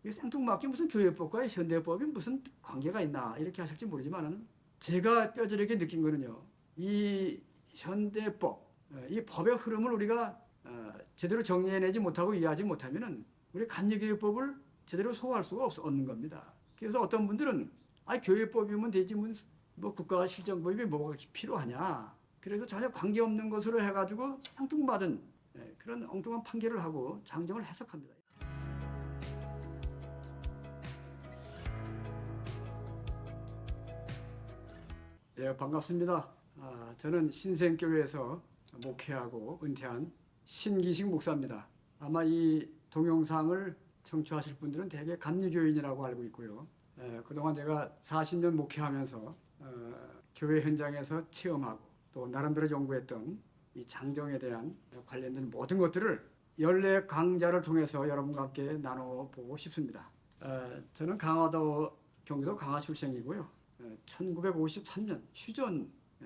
이 생뚱맞게 무슨 교회법과 현대법이 무슨 관계가 있나 이렇게 하실지 모르지만 제가 뼈저리게 느낀 거는요. 이 현대법, 이 법의 흐름을 우리가 제대로 정리해내지 못하고 이해하지 못하면은 우리 감리교회법을 제대로 소화할 수가 없는 겁니다. 그래서 어떤 분들은 교회법이면 되지 뭐 국가 실정법이 뭐가 필요하냐. 그래서 전혀 관계없는 것으로 해가지고 생뚱맞은 그런 엉뚱한 판결을 하고 장정을 해석합니다. 예, 반갑습니다. 저는 신생교회에서 목회하고 은퇴한 신기식 목사입니다. 아마 이 동영상을 청취하실 분들은 대개 감리교인이라고 알고 있고요. 그동안 제가 40년 목회하면서 교회 현장에서 체험하고 또 나름대로 연구했던 이 장정에 대한 관련된 모든 것들을 연례 강좌를 통해서 여러분과 함께 나눠보고 싶습니다. 저는 경기도 강화 출생이고요. 1953년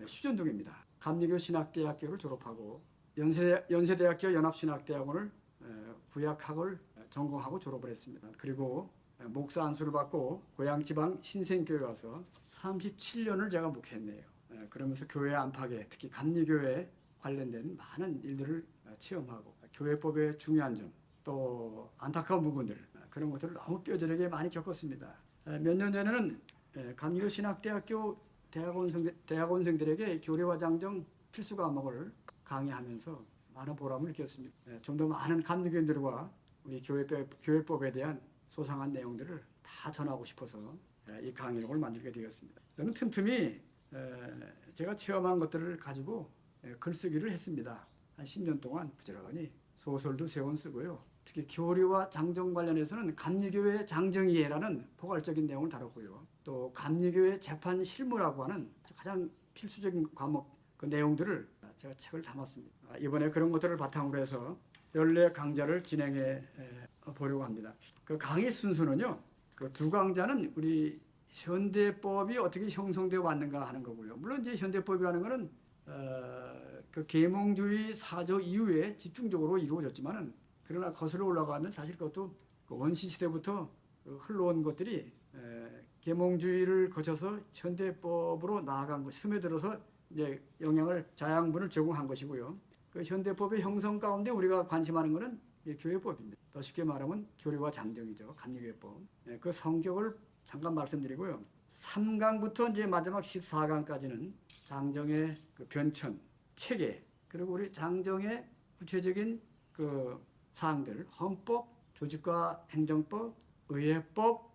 휴전동입니다. 감리교 신학대학교를 졸업하고 연세대학교 연합신학대학원을 구약학을 전공하고 졸업을 했습니다. 그리고 목사 안수를 받고 고향 지방 신생교회 와서 37년을 제가 목회했네요. 그러면서 교회 안팎에 특히 감리교회 관련된 많은 일들을 체험하고 교회법의 중요한 점, 또 안타까운 부분들 그런 것들을 너무 뼈저리게 많이 겪었습니다. 몇 년 전에는 감리교 신학대학교 대학원생들에게 교리와 장정 필수 과목을 강의하면서 많은 보람을 느꼈습니다. 좀 더 많은 감리교인들과 우리 교회법에 대한 소상한 내용들을 다 전하고 싶어서 이 강의록을 만들게 되었습니다. 저는 틈틈이 제가 체험한 것들을 가지고 글쓰기를 했습니다. 한 10년 동안 부지런히 소설도 3권 쓰고요. 특히 교리와 장정 관련해서는 감리교회 장정이해라는 포괄적인 내용을 다뤘고요. 또 감리교회 재판 실무라고 하는 가장 필수적인 과목 그 내용들을 제가 책을 담았습니다. 이번에 그런 것들을 바탕으로 해서 연례 강좌를 진행해 보려고 합니다. 그 강의 순서는요. 그 두 강좌는 우리 현대법이 어떻게 형성되어 왔는가 하는 거고요. 물론 이제 현대법이라는 거는 그 계몽주의 사조 이후에 집중적으로 이루어졌지만은 그러나 거슬러 올라가면 사실 그것도 그 원시 시대부터 흘러온 것들이 계몽주의를 거쳐서 현대법으로 나아간 것, 스며들어서 이제 자양분을 제공한 것이고요. 그 현대법의 형성 가운데 우리가 관심하는 것은 교회법입니다. 더 쉽게 말하면 교리와 장정이죠. 감리교회법. 그 성격을 잠깐 말씀드리고요. 3강부터 이제 마지막 14강까지는 장정의 그 변천, 체계, 그리고 우리 장정의 구체적인 그 사항들, 헌법, 조직과 행정법, 의회법,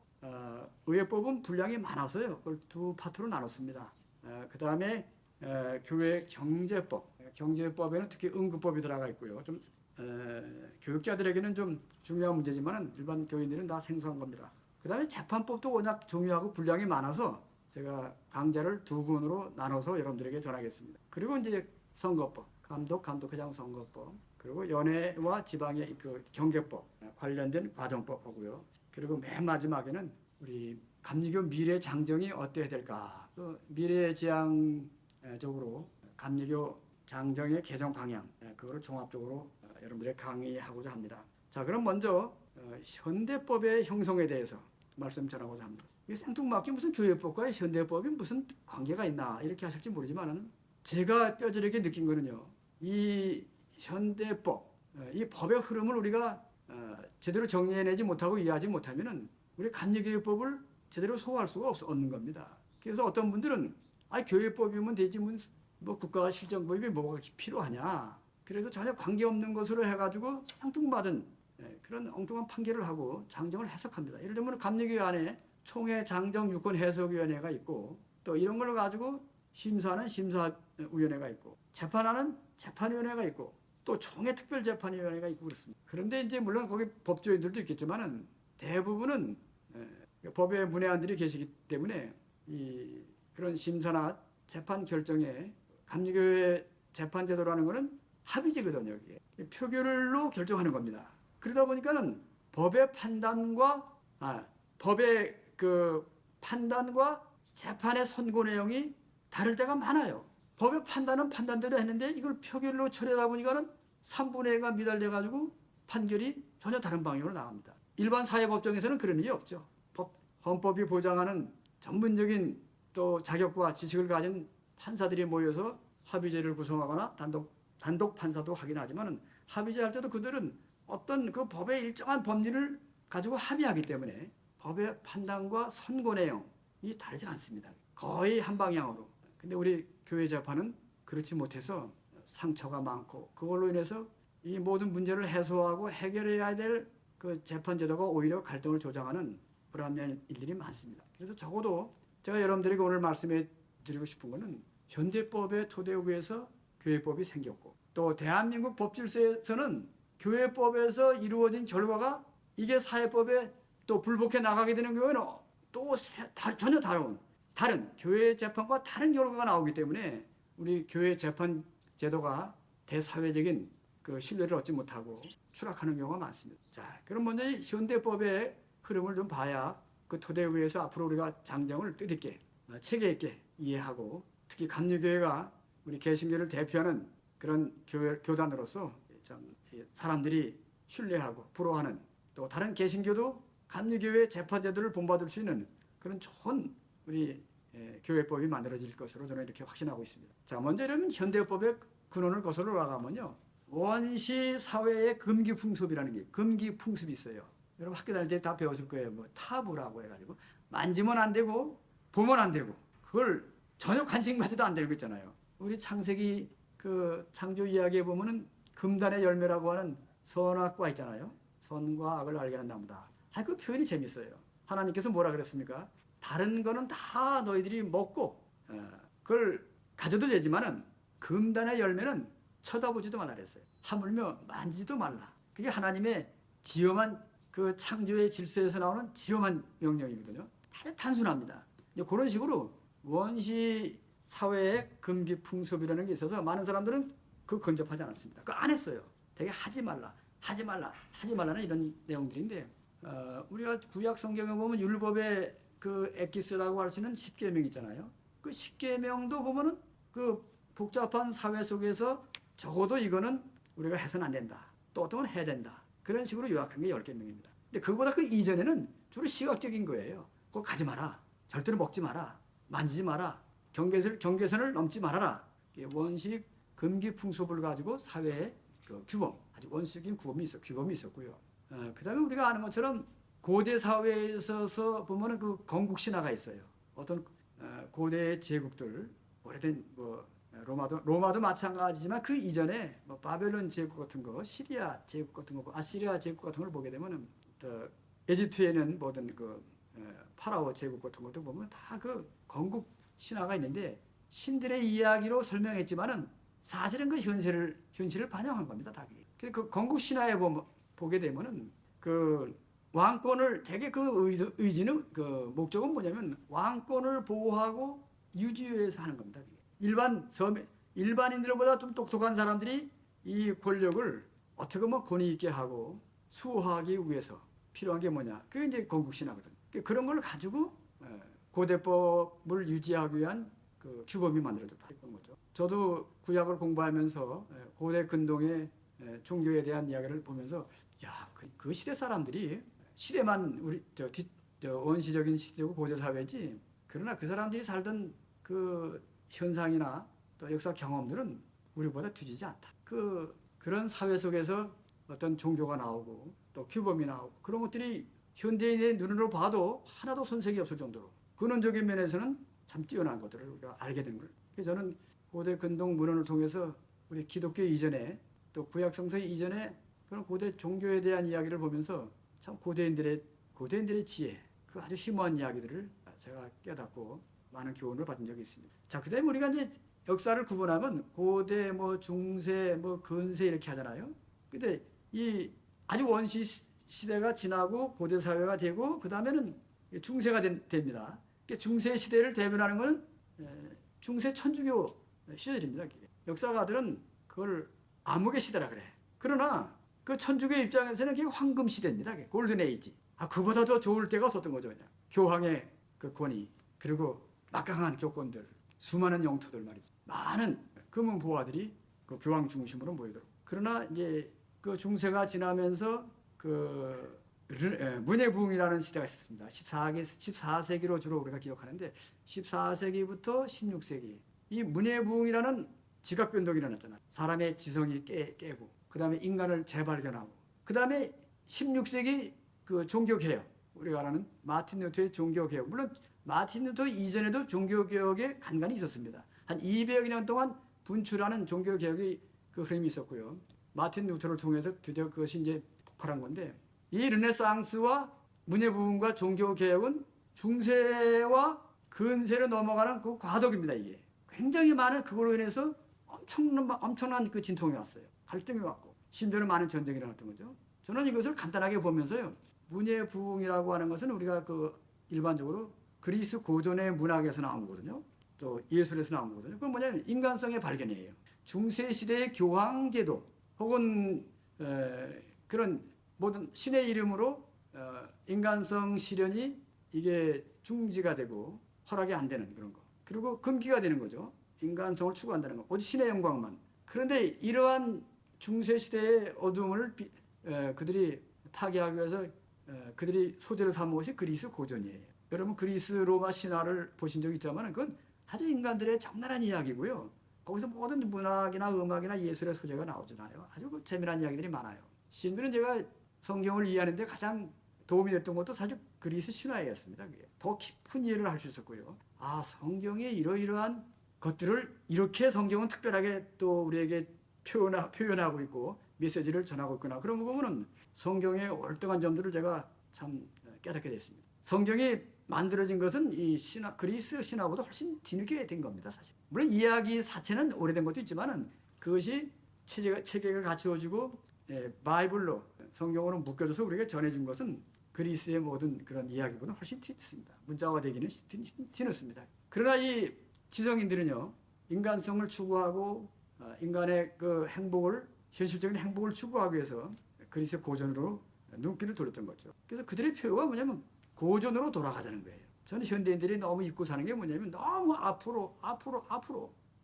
의회법은 분량이 많아서요. 그걸 두 파트로 나눴습니다. 그 다음에 교회 경제법에는 특히 응급법이 들어가 있고요. 좀 교육자들에게는 좀 중요한 문제지만 일반 교인들은 다 생소한 겁니다. 그 다음에 재판법도 워낙 중요하고 분량이 많아서 제가 강좌를 2권으로 나눠서 여러분들에게 전하겠습니다. 그리고 이제 선거법, 감독회장 선거법, 그리고 연회와 지방의 그 경계법 관련된 과정법 하고요. 그리고 맨 마지막에는 우리 감리교 미래 장정이 어때야 될까? 그 미래지향적으로 감리교 장정의 개정 방향, 그거를 종합적으로 여러분들에게 강의하고자 합니다. 자, 그럼 먼저 현대법의 형성에 대해서 말씀 전하고자 합니다. 이 생뚱맞게 무슨 교회법과 현대법이 무슨 관계가 있나 이렇게 하실지 모르지만 제가 뼈저리게 느낀 거는요. 이 현대법, 이 법의 흐름을 우리가 제대로 정리해내지 못하고 이해하지 못하면은 우리 감리교회법을 제대로 소화할 수가 없는 겁니다. 그래서 어떤 분들은 교회법이면 되지 뭐 국가 실정법이 뭐가 필요하냐. 그래서 전혀 관계없는 것으로 해가지고 생뚱맞은 그런 엉뚱한 판결을 하고 장정을 해석합니다. 예를 들면 감리교회 안에 총회 장정 유권 해석위원회가 있고 또 이런 걸 가지고 심사하는 심사위원회가 있고 재판하는 재판위원회가 있고 또 총회 특별재판위원회가 있고 그렇습니다. 그런데 이제 물론 거기 법조인들도 있겠지만은 대부분은 법의 문외한들이 계시기 때문에 그런 심사나 재판 결정에 감리교회 재판제도라는 것은 합의제거든요. 이게 표결로 결정하는 겁니다. 그러다 보니까는 법의 판단과 재판의 선고 내용이 다를 때가 많아요. 법의 판단은 판단대로 했는데 이걸 표결로 처리하다 보니까는 3분의 2가 미달돼가지고 판결이 전혀 다른 방향으로 나갑니다. 일반 사회법정에서는 그런 일이 없죠. 헌법이 보장하는 전문적인 또 자격과 지식을 가진 판사들이 모여서 합의제를 구성하거나 단독 판사도 하긴 하지만 합의제 할 때도 그들은 어떤 그 법의 일정한 법리를 가지고 합의하기 때문에 법의 판단과 선고 내용이 다르진 않습니다. 거의 한 방향으로. 근데 우리 교회 재판은 그렇지 못해서 상처가 많고 그걸로 인해서 이 모든 문제를 해소하고 해결해야 될 그 재판 제도가 오히려 갈등을 조장하는 불합리한 일들이 많습니다. 그래서 적어도 제가 여러분들에게 오늘 말씀해 드리고 싶은 것은 현대법의 토대 위에서 교회법이 생겼고 또 대한민국 법질서에서는 교회법에서 이루어진 결과가 이게 사회법에 또 불복해 나가게 되는 경우에는 또 전혀 다른 교회 재판과 다른 결과가 나오기 때문에 우리 교회 재판 제도가 대사회적인 그 신뢰를 얻지 못하고 추락하는 경우가 많습니다. 자, 그럼 먼저 현대법의 흐름을 좀 봐야 그 토대 위에서 앞으로 우리가 장정을 뜻있게 체계 있게 이해하고 특히 감리교회가 우리 개신교를 대표하는 그런 교단으로서 참 사람들이 신뢰하고 부러워하는 또 다른 개신교도 감리교회 재판제도를 본받을 수 있는 그런 좋은 우리 교회법이 만들어질 것으로 저는 이렇게 확신하고 있습니다. 자, 먼저 이러면 현대법의 근원을 거슬러 올라가면요. 원시 사회의 금기풍습이라는 게 금기풍습이 있어요. 여러분 학교 다닐 때 다 배웠을 거예요. 뭐 타부라고 해가지고 만지면 안 되고 보면 안 되고 그걸 전혀 관심 가지도 안 되는 거 있잖아요. 우리 창세기 그 창조 이야기에 보면은 금단의 열매라고 하는 선악과 있잖아요. 선과 악을 알게 하는 나무다. 그 표현이 재밌어요. 하나님께서 뭐라 그랬습니까? 다른 거는 다 너희들이 먹고 그걸 가져도 되지만은 금단의 열매는 쳐다보지도 말라 그랬어요. 하물며 만지도 말라. 그게 하나님의 지엄한 그 창조의 질서에서 나오는 지엄한 명령이거든요. 아주 단순합니다. 그런 식으로 원시 사회의 금기풍습이라는 게 있어서 많은 사람들은 그 근접하지 않았습니다. 그거 안 했어요. 되게 하지 말라는 이런 내용들인데 우리가 구약 성경에 보면 율법의 그 엑기스라고 할 수 있는 10계명 있잖아요. 그 10계명도 보면은 그 복잡한 사회 속에서 적어도 이거는 우리가 해서는 안 된다. 또 어떤 건 해야 된다. 그런 식으로 요약한 게 10계명입니다. 근데 그거보다 그 이전에는 주로 시각적인 거예요. 그거 가지 마라. 절대로 먹지 마라. 만지지 마라. 경계선을 넘지 말아라. 원식 금기풍습을 가지고 사회의 그 규범, 아주 원칙적인 규범이 있었고요. 그다음에 우리가 아는 것처럼 고대 사회에 있어서 보면은 그 건국 신화가 있어요. 어떤 고대 제국들, 오래된 뭐 로마도 마찬가지지만 그 이전에 뭐 바벨론 제국 같은 거, 시리아 제국 같은 거, 아시리아 제국 같은 걸 보게 되면은 에집트에는 모든 그 파라오 제국 같은 것도 보면 다 그 건국 신화가 있는데 신들의 이야기로 설명했지만은 사실은 그 현실을 반영한 겁니다. 다 그게. 그 건국 신화에 보게 되면은 그 왕권을 되게 그 의지는 그 목적은 뭐냐면 왕권을 보호하고 유지하기 위해서 하는 겁니다. 일반인들보다 좀 똑똑한 사람들이 이 권력을 어떻게 보면 권위 있게 하고 수호하기 위해서 필요한 게 뭐냐? 그게 이제 건국 신화거든요. 그런 걸 가지고 고대법을 유지하기 위한 그 규범이 만들어졌다 이런 거죠. 저도 구약을 공부하면서 고대 근동의 종교에 대한 이야기를 보면서 그 시대 사람들이 시대만 우리 원시적인 시대고 고대 사회지. 그러나 그 사람들이 살던 그 현상이나 또 역사 경험들은 우리보다 뒤지지 않다. 그런 사회 속에서 어떤 종교가 나오고 또 규범이 나오고 그런 것들이 현대인의 눈으로 봐도 하나도 손색이 없을 정도로 근원적인 면에서는 참 뛰어난 것들을 우리가 알게 된 거예요. 그래서 저는 고대 근동 문헌을 통해서 우리 기독교 이전에 또 구약 성서 이전에 그런 고대 종교에 대한 이야기를 보면서 참 고대인들의 지혜, 그 아주 심오한 이야기들을 제가 깨닫고 많은 교훈을 받은 적이 있습니다. 자, 그다음에 우리가 이제 역사를 구분하면 고대, 뭐 중세, 뭐 근세 이렇게 하잖아요. 근데 이 아주 원시 시대가 지나고 고대 사회가 되고 그 다음에는 중세가 됩니다. 중세 시대를 대변하는 것은 중세 천주교 시대입니다. 역사가들은 그걸 암흑의 시대라 그래. 그러나 그 천주교 입장에서는 그게 황금 시대입니다. 골든 에이지. 그보다 더 좋을 때가 없었던 거죠. 그냥. 교황의 그 권위 그리고 막강한 교권들, 수많은 영토들 말이지. 많은 금은 보화들이 그 교황 중심으로 모이도록. 그러나 이제 그 중세가 지나면서 그 문예부흥이라는 시대가 있었습니다. 14세기로 주로 우리가 기억하는데 14세기부터 16세기 이 문예부흥이라는 지각변동이 일어났잖아요. 사람의 지성이 깨고 그 다음에 인간을 재발견하고 그 다음에 16세기 그 종교개혁 우리가 아는 마틴 루터의 종교개혁 물론 마틴 루터 이전에도 종교개혁에 간간이 있었습니다. 한 200여 년 동안 분출하는 종교개혁이 그 흐름이 있었고요. 마틴 루터를 통해서 드디어 그것이 이제 폭발한 건데 이 르네상스와 문예부흥과 종교개혁은 중세와 근세로 넘어가는 그 과도기입니다. 이게 굉장히 많은 그걸로 인해서 엄청난 그 진통이 왔어요. 갈등이 왔고 심지어는 많은 전쟁이 일어났던 거죠. 저는 이것을 간단하게 보면서요. 문예부흥이라고 하는 것은 우리가 그 일반적으로 그리스 고전의 문학에서 나온 거거든요. 또 예술에서 나온 거거든요. 그건 뭐냐면 인간성의 발견이에요. 중세 시대의 교황제도 혹은 그런 모든 신의 이름으로 인간성 실현이 이게 중지가 되고 허락이 안 되는 그런 거. 그리고 금기가 되는 거죠. 인간성을 추구한다는 거. 오직 신의 영광만. 그런데 이러한 중세 시대의 어둠을 그들이 타개하기 위해서 그들이 소재로 삼은 것이 그리스 고전이에요. 여러분 그리스 로마 신화를 보신 적 있지만 그건 아주 인간들의 적나라한 이야기고요. 거기서 모든 문학이나 음악이나 예술의 소재가 나오잖아요. 아주 그 재미난 이야기들이 많아요. 신들은 제가 성경을 이해하는 데 가장 도움이 됐던 것도 사실 그리스 신화였습니다. 그게. 더 깊은 이해를 할 수 있었고요. 아, 성경의 이러이러한 것들을 이렇게 성경은 특별하게 또 우리에게 표현하고 있고 메시지를 전하고 있구나. 그런 거 보면은 성경의 월등한 점들을 제가 참 깨닫게 됐습니다. 성경이 만들어진 것은 이 그리스 신화보다 훨씬 뒤늦게 된 겁니다. 사실. 물론 이야기 자체는 오래된 것도 있지만은 그것이 체계가 갖추어지고 바이블로 성경으로 묶여져서 우리에게 전해준 것은 그리스의 모든 그런 이야기보다 훨씬 뒤늦습니다. 문자화되기는 뒤늦습니다. 그러나 이 지성인들은요 인간성을 추구하고 인간의 그 행복을 현실적인 행복을 추구하기 위해서 그리스의 고전으로 눈길을 돌렸던 거죠. 그래서 그들의 표가 뭐냐면 고전으로 돌아가자는 거예요. 저는 현대인들이 너무 잊고 사는 게 뭐냐면 너무 앞으로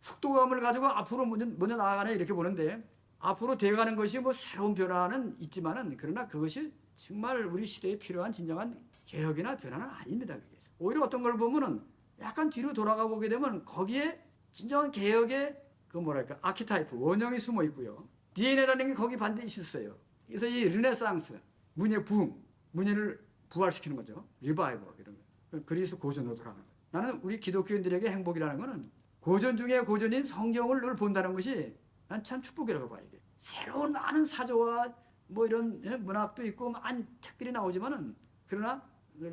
속도감을 가지고 앞으로 먼저 나아가네 이렇게 보는데 앞으로 되어가는 것이 뭐 새로운 변화는 있지만은 그러나 그것이 정말 우리 시대에 필요한 진정한 개혁이나 변화는 아닙니다. 그게. 오히려 어떤 걸 보면은 약간 뒤로 돌아가 보게 되면 거기에 진정한 개혁의 그 뭐랄까 아키타이프 원형이 숨어 있고요. DNA라는 게 거기 반드시 있어요. 그래서 이 르네상스 문예 부흥 문예를 부활시키는 거죠. 리바이벌 이런 거. 그리스 고전으로 돌아가는 거예요. 나는 우리 기독교인들에게 행복이라는 것은 고전 중에 고전인 성경을 늘 본다는 것이 난 참 축복이라고 봐요. 이게. 새로운 많은 사조와 뭐 이런 문학도 있고 많은 책들이 나오지만은 그러나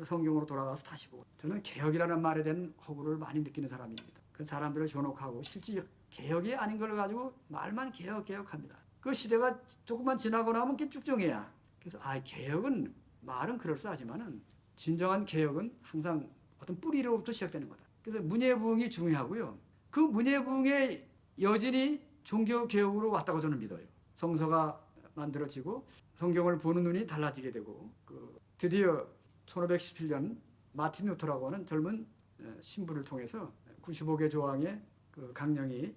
성경으로 돌아가서 다시 보고 저는 개혁이라는 말에 대한 허구를 많이 느끼는 사람입니다. 그 사람들을 현혹하고 실제 개혁이 아닌 걸 가지고 말만 개혁합니다. 그 시대가 조금만 지나고 나면 그게 쭉정해야. 그래서 개혁은 말은 그럴싸하지만은 진정한 개혁은 항상 어떤 뿌리로부터 시작되는 거다. 그래서 문예부흥이 중요하고요. 그 문예부흥의 여진이 종교개혁으로 왔다고 저는 믿어요. 성서가 만들어지고 성경을 보는 눈이 달라지게 되고 드디어 1517년 마틴 루터라고 하는 젊은 신부를 통해서 95개 조항의 그 강령이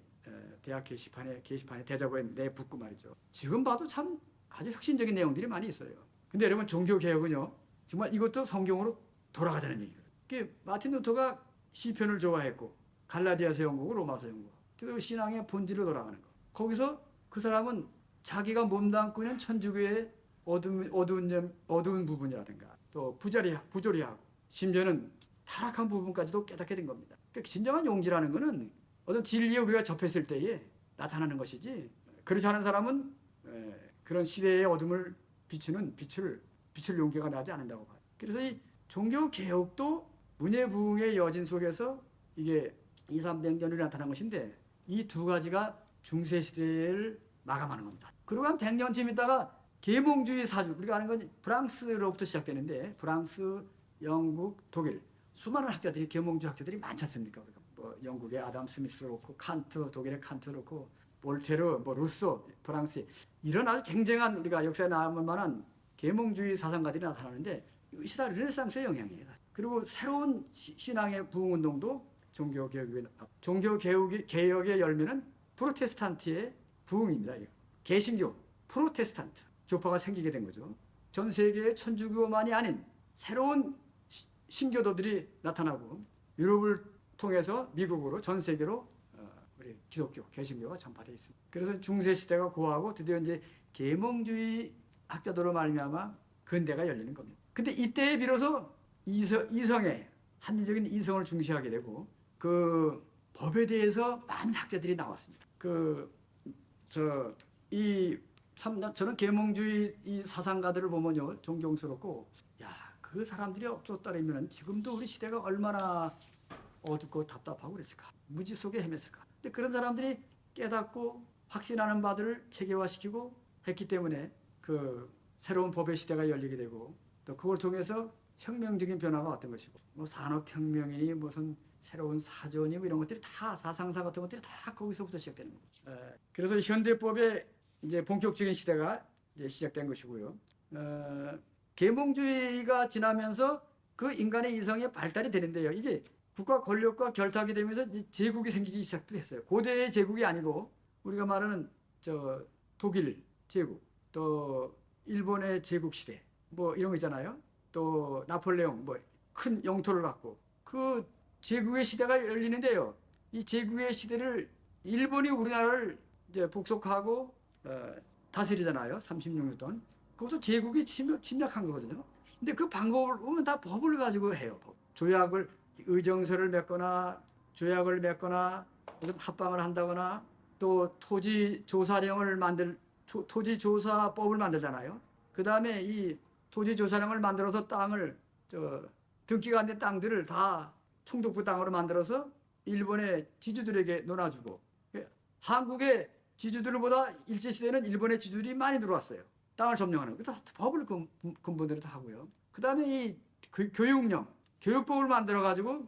대학 게시판에 대자보에 내붙고 말이죠. 지금 봐도 참 아주 혁신적인 내용들이 많이 있어요. 근데 여러분 종교개혁은요. 정말 이것도 성경으로 돌아가자는 얘기거든요. 마틴 루터가 시편을 좋아했고 갈라디아서 연구고 로마서 연구고 그리고 신앙의 본질로 돌아가는 거. 거기서 그 사람은 자기가 몸담고 있는 천주교의 어두운 부분이라든가 또 부조리하고 심지어는 타락한 부분까지도 깨닫게 된 겁니다. 그러니까 진정한 용기라는 것은 어떤 진리에 우리가 접했을 때에 나타나는 것이지 그렇지 않은 사람은 그런 시대의 어둠을 비추는 빛을 용기가 나지 않는다고 봐요. 그래서 이 종교개혁도 문예부흥의 여진 속에서 이게 200~300년이 나타난 것인데 이 두 가지가 중세시대를 마감하는 겁니다. 그리고 한 100년쯤 있다가 계몽주의 사주, 우리가 아는 건 프랑스로부터 시작되는데 프랑스, 영국, 독일 수많은 학자들이 계몽주의 학자들이 많지 않습니까? 뭐 영국의 아담 스미스 그렇고 칸트, 독일의 칸트 그렇고 볼테르, 뭐 루소, 프랑스 이런 아주 쟁쟁한 우리가 역사에 남을 만한 계몽주의 사상가들이 나타나는데 이것이 다 르네상스의 영향이에요. 그리고 새로운 신앙의 부흥운동도 종교개혁의 열매는 프로테스탄트의 부흥입니다. 개신교, 프로테스탄트 교파가 생기게 된 거죠. 전 세계의 천주교만이 아닌 새로운 신교도들이 나타나고 유럽을 통해서 미국으로 전 세계로 우리 기독교 개신교가 전파되어 있습니다. 그래서 중세 시대가 고하고 드디어 이제 계몽주의 학자들로 말미암아 근대가 열리는 겁니다. 근데 이때에 비로소 이성의 합리적인 이성을 중시하게 되고 그 법에 대해서 많은 학자들이 나왔습니다. 저는 계몽주의 이 사상가들을 보면요 존경스럽고, 그 사람들이 없었다면 지금도 우리 시대가 얼마나 어둡고 답답하고 그랬을까, 무지 속에 헤맸을까. 근데 그런 사람들이 깨닫고 확신하는 바들을 체계화시키고 했기 때문에 그 새로운 법의 시대가 열리게 되고, 또 그걸 통해서 혁명적인 변화가 왔던 것이고, 뭐 산업혁명이니 무슨 새로운 사전이 뭐 이런 것들이 다 사상사 같은 것들이 다 거기서부터 시작되는 겁니다. 그래서 현대법의 이제 본격적인 시대가 이제 시작된 것이고요. 계몽주의가 지나면서 그 인간의 이성의 발달이 되는데요. 이게 국가 권력과 결탁이 되면서 제국이 생기기 시작도 했어요. 고대의 제국이 아니고 우리가 말하는 독일 제국, 또 일본의 제국 시대, 뭐 이런 거 있잖아요. 또 나폴레옹 뭐 큰 영토를 갖고 그 제국의 시대가 열리는데요. 이 제국의 시대를 일본이 우리나라를 이제 복속하고 다스리잖아요. 36년 동안. 그것도 제국이 침략한 거거든요. 근데 그 방법을 보면 다 법을 가지고 해요. 조약을, 의정서를 맺거나 조약을 맺거나 합방을 한다거나 또 토지조사령을 토지조사법을 만들잖아요. 그 다음에 이 토지조사령을 만들어서 땅을 등기가 안 된 땅들을 다 총독부 땅으로 만들어서 일본의 지주들에게 놀아주고, 한국의 지주들보다 일제시대에는 일본의 지주들이 많이 들어왔어요. 땅을 점령하는 거. 다 법을 근본대로 다 하고요. 그 다음에 이 교육령, 교육법을 만들어가지고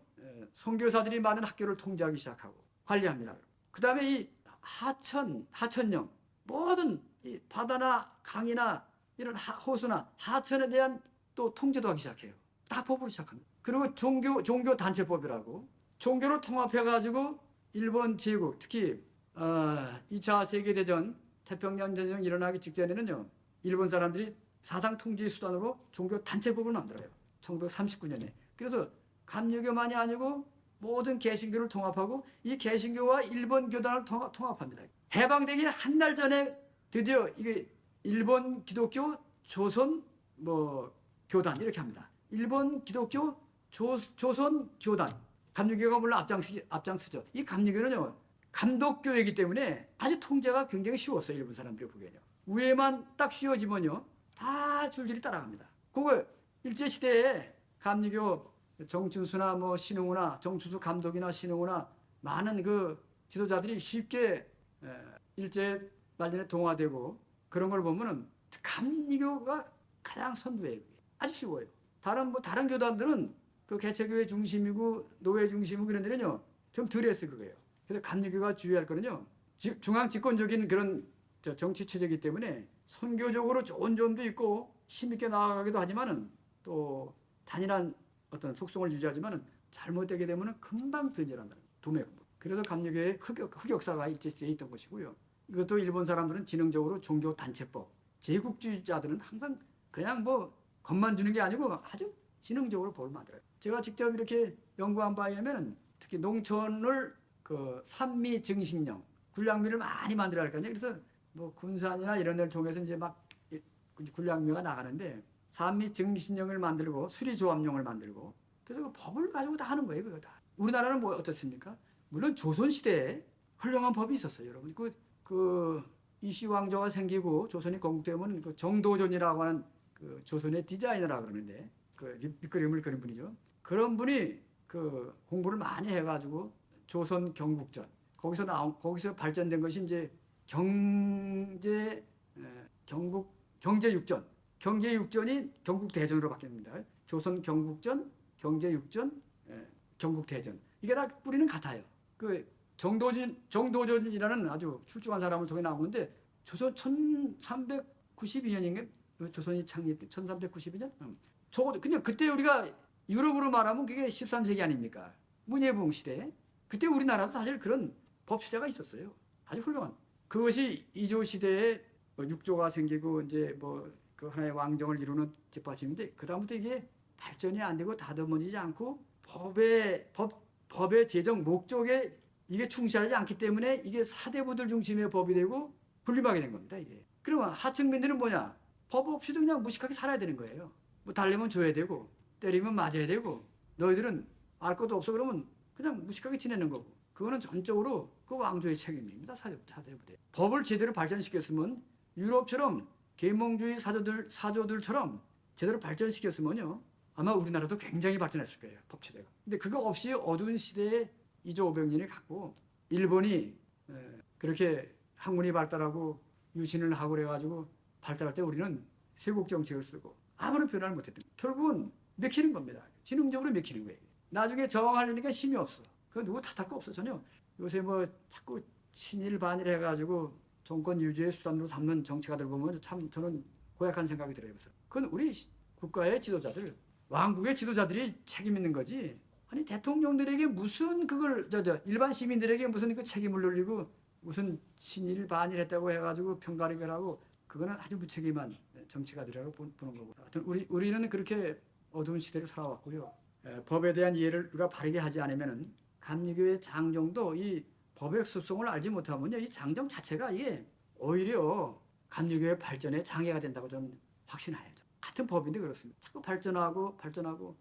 선교사들이 많은 학교를 통제하기 시작하고 관리합니다. 그 다음에 이 하천령, 모든 이 바다나 강이나 이런 호수나 하천에 대한 또 통제도 하기 시작해요. 다 법으로 시작합니다. 그리고 종교 단체법이라고 종교를 통합해가지고 일본 제국, 특히 2차 세계대전, 태평양 전쟁 일어나기 직전에는요, 일본 사람들이 사상 통제 수단으로 종교 단체법을 만들어요. 1939년에. 그래서 감리교만이 아니고 모든 개신교를 통합하고 이 개신교와 일본 교단을 통합합니다. 해방되기 한 달 전에 드디어 이게 일본 기독교 조선 교단 이렇게 합니다. 일본 기독교 조선 교단. 감리교가 물론 앞장서죠. 이 감리교는요, 감독교회이기 때문에 아주 통제가 굉장히 쉬웠어요. 일본 사람들이 보기에는요. 위에만 딱 씌워지면요, 다 줄줄이 따라갑니다. 그걸 일제시대에 감리교 정춘수나 신흥우나 정춘수 감독이나 신흥우나 많은 그 지도자들이 쉽게 일제 말년에 동화되고 그런 걸 보면은 감리교가 가장 선두예요. 아주 쉬워요. 다른 교단들은 그 개체교회 중심이고 노예 중심이고 이런 데는요 좀 덜했을 거예요. 그래서 감리교가 주의할 거는요, 중앙 집권적인 그런 정치 체제이기 때문에 선교적으로 좋은 점도 있고 힘있게 나아가기도 하지만은 또 단일한 어떤 속성을 유지하지만은 잘못되게 되면은 금방 변절한다는 도매. 그래서 감리교의 흑역사가 일제시대에 있던 것이고요. 이것도 일본 사람들은 지능적으로 종교 단체법, 제국주의자들은 항상 그냥 겁만 주는 게 아니고 아주 지능적으로 법을 만들어요. 제가 직접 이렇게 연구한 바에 의하면 특히 농촌을 산미 증식령, 군량미를 많이 만들어야 할 거 아니에요. 그래서 군산이나 이런 데를 통해서 이제 막 군량미가 나가는데 산미 증식령을 만들고 수리조합령을 만들고 그래서 그 법을 가지고 다 하는 거예요. 그거 다. 우리나라는 어떻습니까? 물론 조선시대에 훌륭한 법이 있었어요. 여러분. 이시왕조가 생기고 조선이 건국되면 정도전이라고 하는 조선의 디자이너라 그러는데 밑그림을 그린 분이죠. 그런 분이 공부를 많이 해가지고 조선 경국전 거기서 발전된 것이 이제 경제육전, 경제육전이 경국대전으로 바뀝니다. 조선 경국전, 경제육전, 경국대전 이게 다 뿌리는 같아요. 정도전이라는 아주 출중한 사람을 통해 나오는데 조선 1392년인가 조선이 창립 1392년? 적어도 그냥 그때 우리가 유럽으로 말하면 그게 13세기 아닙니까? 문예부흥 시대. 그때 우리나라도 사실 그런 법시제가 있었어요. 아주 훌륭한. 그것이 이조 시대에 6조가 생기고 이제 그 하나의 왕정을 이루는 뒷받침인데 그 다음부터 이게 발전이 안 되고 다듬어지지 않고 법의 제정 목적에 이게 충실하지 않기 때문에 이게 사대부들 중심의 법이 되고 분립하게 된 겁니다. 이게. 그러면 하층민들은 뭐냐? 법 없이도 그냥 무식하게 살아야 되는 거예요. 뭐 달래면 줘야 되고 때리면 맞아야 되고 너희들은 알 것도 없어 그러면 그냥 무식하게 지내는 거고 그거는 전적으로 그 왕조의 책임입니다. 사대부대. 법을 제대로 발전시켰으면 유럽처럼 계몽주의 사조들처럼 제대로 발전시켰으면요 아마 우리나라도 굉장히 발전했을 거예요. 법체제가. 근데 그거 없이 어두운 시대에 이조 500년이 갔고 일본이 그렇게 학문이 발달하고 유신을 하고 그래가지고 발달할 때 우리는 세국 정책을 쓰고 아무런 변화를 못했던 거예요. 결국은 맥히는 겁니다. 지능적으로 맥히는 거예요. 나중에 저항하려니까 힘이 없어. 그거 누구 탓할 거 없어 전혀. 요새 뭐 자꾸 친일 반일 해가지고 정권 유지의 수단으로 삼는 정치가들 보면 참 저는 고약한 생각이 들어요. 그건 우리 국가의 지도자들, 왕국의 지도자들이 책임 있는 거지. 아니 대통령들에게 무슨 그걸 일반 시민들에게 무슨 그 책임을 돌리고 무슨 친일 반일했다고 해가지고 평가를 하고 그거는 아주 무책임한 정치가들이라고 보는 거고. 하여튼 우리는 그렇게 어두운 시대를 살아왔고요. 법에 대한 이해를 우리가 바르게 하지 않으면은 감리교의 장정도 이 법의 습성을 알지 못하면요 이 장정 자체가 이게 오히려 감리교의 발전에 장애가 된다고 저는 확신해요. 같은 법인데 그렇습니다. 자꾸 발전하고